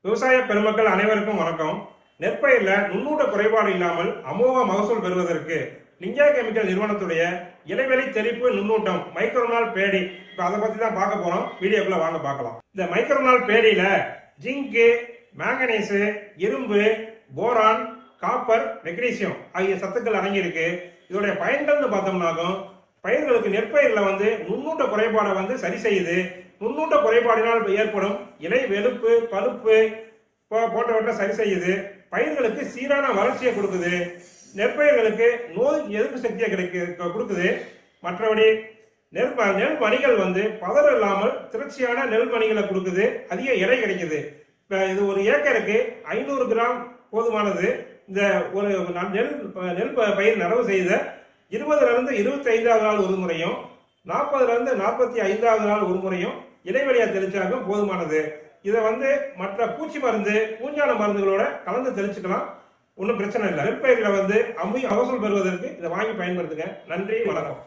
விவசாய பெருமக்கள் அனைவருக்கும் வணக்கம். நெற்பயிரில் நுண்ணூட்ட குறைபாடு இல்லாமல் அமோக மகசூல் பெறுவதற்கு லிங்கா கெமிக்கல் நிறுவனத்துடைய இலைவெளி தெளிப்பு நுண்ணூட்டம் மைக்ரோனால் பேடி, இப்போ அதை பற்றி தான் பார்க்க போகிறோம். வீடியோக்குள்ள வாங்க பார்க்கலாம். இந்த மைக்ரோனால் பேடியில் ஜிங்கு, மேங்கனீஸு, இரும்பு, போரான், காப்பர், மெக்னீசியம் ஆகிய சத்துக்கள் அடங்கியிருக்கு. இதோடைய பயன்கள்னு பார்த்தோம்னாக்கும் பயிர்களுக்கு நெற்பயிரில் நுண்ணூட்ட குறைபாடை சரி செய்யுது. நுண்ணூட்ட குறைபாடினால் ஏற்படும் இலை வெளுப்பு, பழுப்பு போன்றவற்றை சரி செய்யுது. பயிர்களுக்கு சீரான வளர்ச்சியை கொடுக்குது. நெற்பயிர்களுக்கு நோய் எதிர்ப்பு சக்தியை கொடுக்குது. மற்றபடி நெல் மணிகள் பதறு இல்லாமல் திரட்சியான நெல் மணிகளை கொடுக்குது. அதிக எடை கிடைக்குது. இது ஒரு ஏக்கருக்கு 500 கிராம் போதுமானது. இந்த ஒரு நெல் பயிர் நடவு செய்த 20லிருந்து 25வது நாள் ஒரு முறையும் 40லிருந்து 45வது நாள் ஒரு முறையும் இடைவெளியா தெளிச்சாலும் போதுமானது. இதை மற்ற பூச்சி மருந்து, பூஞ்சான மருந்துகளோட கலந்து தெளிச்சுக்கலாம். ஒன்றும் பிரச்சனை இல்லை. நெற்பயிரில் மகசூல் பெறுவதற்கு இதை வாங்கி பயன்படுத்துங்க. நன்றி, வணக்கம்.